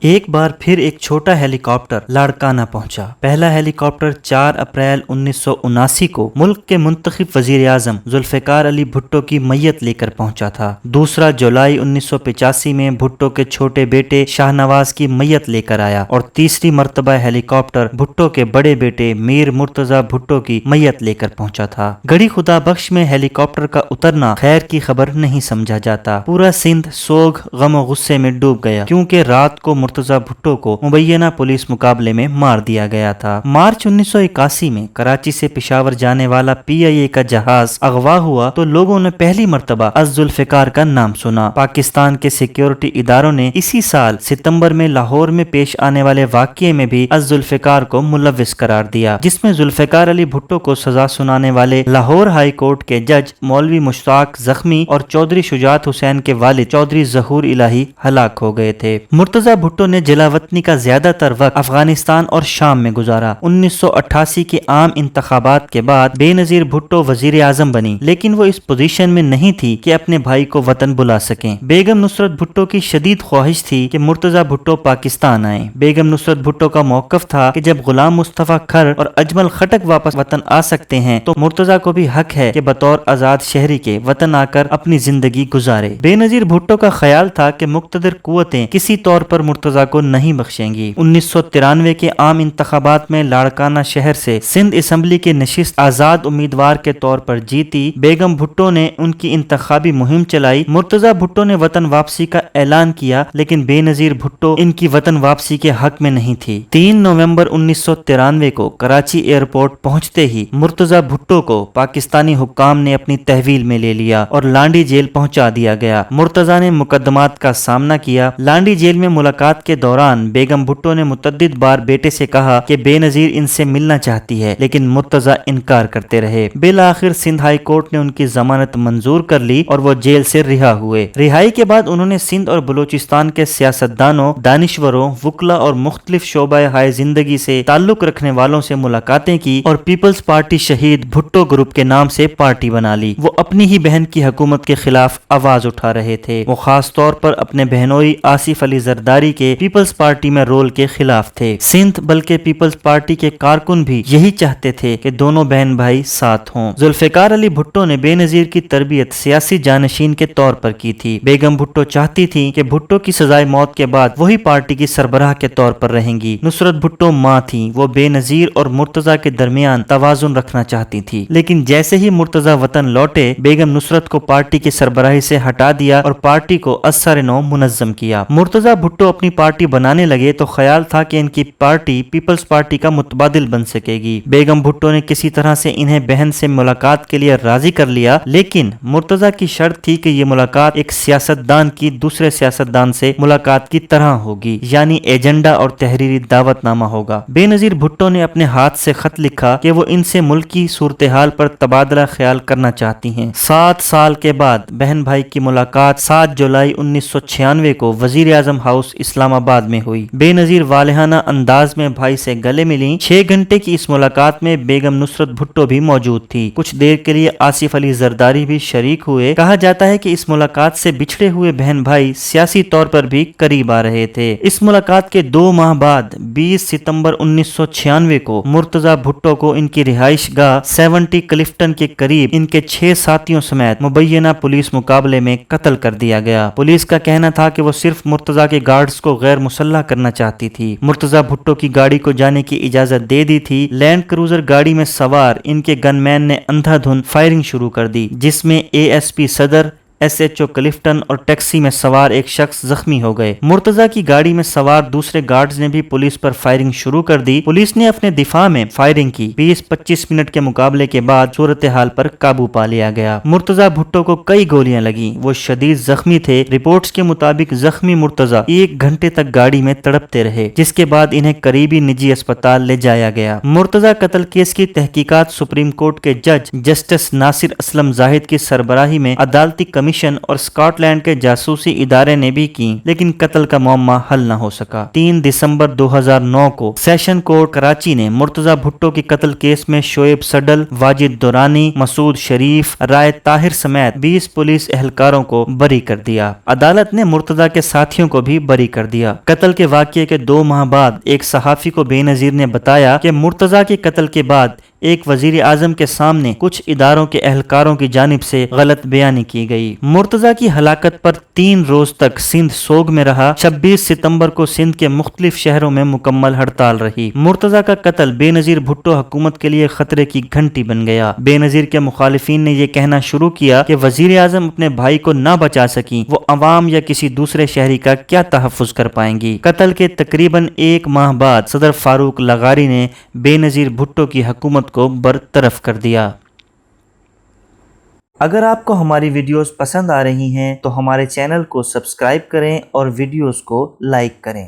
ایک بار پھر ایک چھوٹا ہیلی کاپٹر لاڑکانہ پہنچا۔ پہلا ہیلی کاپٹر 4 اپریل 1979 کو ملک کے منتخب وزیر اعظم ذوالفقار علی بھٹو کی میت لے کر پہنچا تھا۔ دوسرا جولائی 1985 میں بھٹو کے چھوٹے بیٹے شاہ نواز کی میت لے کر آیا، اور تیسری مرتبہ ہیلی کاپٹر بھٹو کے بڑے بیٹے میر مرتضی بھٹو کی میت لے کر پہنچا تھا۔ گڑھی خدا بخش میں ہیلی کاپٹر کا اترنا خیر کی خبر نہیں سمجھا جاتا۔ پورا سندھ سوگ، غم و غصے میں ڈوب گیا، کیونکہ رات کو مرتضی بھٹو کو مبینہ پولیس مقابلے میں مار دیا گیا تھا۔ مارچ 1981 میں کراچی سے پشاور جانے والا PIA کا جہاز اغوا ہوا تو لوگوں نے پہلی مرتبہ از ذوالفقار کا نام سنا۔ پاکستان کے سیکیورٹی اداروں نے اسی سال ستمبر میں لاہور میں پیش آنے والے واقعے میں بھی از ذوالفقار کو ملوث قرار دیا، جس میں ذوالفقار علی بھٹو کو سزا سنانے والے لاہور ہائی کورٹ کے جج مولوی مشتاق زخمی اور چودھری شجاعت حسین کے والد چودھری ظہور الہی ہلاک ہو گئے تھے۔ مرتضی بھٹو نے جلا وطنی کا زیادہ تر وقت افغانستان اور شام میں گزارا۔ 1988 کے عام انتخابات کے بعد بے نظیر بھٹو وزیر اعظم بنی، لیکن وہ اس پوزیشن میں نہیں تھی کہ اپنے بھائی کو وطن بلا سکیں۔ بیگم نصرت بھٹو کی شدید خواہش تھی کہ مرتضی بھٹو پاکستان آئیں۔ بیگم نصرت بھٹو کا موقف تھا کہ جب غلام مصطفیٰ کھر اور اجمل خٹک واپس وطن آ سکتے ہیں تو مرتضی کو بھی حق ہے کہ بطور آزاد شہری کے وطن آ کر اپنی زندگی گزارے۔ بے نظیر بھٹو کا خیال تھا کہ مقتدر قوتیں کسی طور پر مرتضی کو نہیں بخشیں گی۔ 1993 کے عام انتخابات میں لاڑکانہ شہر سے سندھ اسمبلی کی نشست آزاد امیدوار کے طور پر جیتی۔ بیگم بھٹو نے ان کی انتخابی مہم چلائی۔ مرتضی بھٹو نے وطن واپسی کا اعلان کیا، لیکن بے نظیر بھٹو ان کی وطن واپسی کے حق میں نہیں تھی۔ 3 نومبر 1993 کو کراچی ایئرپورٹ پہنچتے ہی مرتضی بھٹو کو پاکستانی حکام نے اپنی تحویل میں لے لیا اور لانڈی جیل پہنچا دیا گیا۔ مرتضی نے مقدمات کا سامنا کیا۔ لانڈی جیل میں ملاقات کے دوران بیگم بھٹو نے متعدد بار بیٹے سے کہا کہ بے نظیر ان سے ملنا چاہتی ہے، لیکن مرتضی انکار کرتے رہے۔ بالآخر سندھ ہائی کورٹ نے ان کی ضمانت منظور کر لی اور وہ جیل سے رہا ہوئے۔ رہائی کے بعد انہوں نے سندھ اور بلوچستان کے سیاستدانوں، دانشوروں، وکلاء اور مختلف شعبہ ہائے زندگی سے تعلق رکھنے والوں سے ملاقاتیں کی اور پیپلز پارٹی شہید بھٹو گروپ کے نام سے پارٹی بنا لی۔ وہ اپنی ہی بہن کی حکومت کے خلاف آواز اٹھا رہے تھے۔ وہ خاص طور پر اپنے بہنوئی آصف علی زرداری کے پیپلز پارٹی میں رول کے خلاف تھے۔ سندھ بلکہ پیپلز پارٹی کے کارکن بھی یہی چاہتے تھے کہ دونوں بہن بھائی ساتھ ہوں۔ ذوالفقار علی بھٹو نے بے نظیر کی تربیت سیاسی جانشین کے طور پر کی تھی۔ بیگم بھٹو چاہتی تھی کہ بھٹو کی سزائے موت کے بعد وہی پارٹی کی سربراہ کے طور پر رہیں گی۔ نصرت بھٹو ماں تھیں، وہ بے نظیر اور مرتضی کے درمیان توازن رکھنا چاہتی تھی، لیکن جیسے ہی مرتضی وطن لوٹے، بیگم نصرت کو پارٹی کی سربراہی سے ہٹا دیا اور پارٹی کو از سر نو منظم کیا۔ مرتضی بھٹو اپنی پارٹی بنانے لگے تو خیال تھا کہ ان کی پارٹی پیپلز پارٹی کا متبادل بن سکے گی۔ بیگم بھٹو نے کسی طرح سے انہیں بہن سے ملاقات کے لیے راضی کر لیا، لیکن مرتضی کی شرط تھی کہ یہ ملاقات ایک سیاستدان کی دوسرے سیاستدان سے ملاقات کی طرح ہوگی، یعنی ایجنڈا اور تحریری دعوت نامہ ہوگا۔ بے نظیر بھٹو نے اپنے ہاتھ سے خط لکھا کہ وہ ان سے ملک کی صورتحال پر تبادلہ خیال کرنا چاہتی ہیں۔ 7 سال کے بعد بہن بھائی کی ملاقات 7 جولائی 1996 کو وزیر اعظم ہاؤس اسلام آباد میں ہوئی۔ بے نظیر والہانہ انداز میں بھائی سے گلے ملیں۔ 6 گھنٹے کی اس ملاقات میں بیگم نصرت بھٹو بھی موجود تھی۔ کچھ دیر کے لیے آصف علی زرداری بھی شریک ہوئے۔ کہا جاتا ہے کہ اس ملاقات سے بچھڑے ہوئے بہن بھائی سیاسی طور پر بھی قریب آ رہے تھے۔ اس ملاقات کے 2 ماہ بعد 20 ستمبر 1996 کو مرتضی بھٹو کو ان کی رہائش گاہ 70 کلفٹن کے قریب ان کے 6 ساتھیوں سمیت مبینہ پولیس مقابلے میں قتل کر دیا گیا۔ پولیس کا کہنا تھا کہ وہ صرف مرتضی کے گارڈز کو غیر مسلح کرنا چاہتی تھی۔ مرتضی بھٹو کی گاڑی کو جانے کی اجازت دے دی تھی۔ لینڈ کروزر گاڑی میں سوار ان کے گن مین نے اندھا دھند فائرنگ شروع کر دی، جس میں ASP صدر، SHO کلفٹن اور ٹیکسی میں سوار ایک شخص زخمی ہو گئے۔ مرتضی کی گاڑی میں سوار دوسرے گارڈز نے بھی پولیس پر فائرنگ شروع کر دی۔ پولیس نے اپنے دفاع میں فائرنگ کی۔ 20-25 منٹ کے مقابلے کے بعد صورتحال پر قابو پا لیا گیا۔ مرتضی بھٹو کو کئی گولیاں لگیں، وہ شدید زخمی تھے۔ رپورٹس کے مطابق زخمی مرتضی 1 گھنٹے تک گاڑی میں تڑپتے رہے، جس کے بعد انہیں قریبی نجی اسپتال لے جایا گیا۔ مرتضی قتل کیس کی تحقیقات سپریم کورٹ کے جج جسٹس ناصر اسلم زاہد کی سربراہی میں عدالتی کمیٹی کمیشن اور اسکاٹ لینڈ کے جاسوسی ادارے نے بھی کی، لیکن قتل کا معمہ حل نہ ہو سکا۔ 3 دسمبر 2009 کو سیشن کورٹ کراچی نے مرتضی بھٹو کی قتل کیس میں شعیب سڈل، واجد دورانی، مسعود شریف، رائے طاہر سمیت 20 پولیس اہلکاروں کو بری کر دیا۔ عدالت نے مرتضی کے ساتھیوں کو بھی بری کر دیا۔ قتل کے واقعے کے 2 ماہ بعد ایک صحافی کو بے نظیر نے بتایا کہ مرتضی کے قتل کے بعد ایک وزیر اعظم کے سامنے کچھ اداروں کے اہلکاروں کی جانب سے غلط بیانی کی گئی۔ مرتضی کی ہلاکت پر 3 روز تک سندھ سوگ میں رہا۔ 26 ستمبر کو سندھ کے مختلف شہروں میں مکمل ہڑتال رہی۔ مرتضی کا قتل بے نظیر بھٹو حکومت کے لیے خطرے کی گھنٹی بن گیا۔ بے نظیر کے مخالفین نے یہ کہنا شروع کیا کہ وزیر اعظم اپنے بھائی کو نہ بچا سکی، وہ عوام یا کسی دوسرے شہری کا کیا تحفظ کر پائیں گی۔ قتل کے تقریباً 1 ماہ بعد صدر فاروق لغاری نے بے نظیر بھٹو کی حکومت کو برطرف کر دیا۔ اگر آپ کو ہماری ویڈیوز پسند آ رہی ہیں تو ہمارے چینل کو سبسکرائب کریں اور ویڈیوز کو لائک کریں۔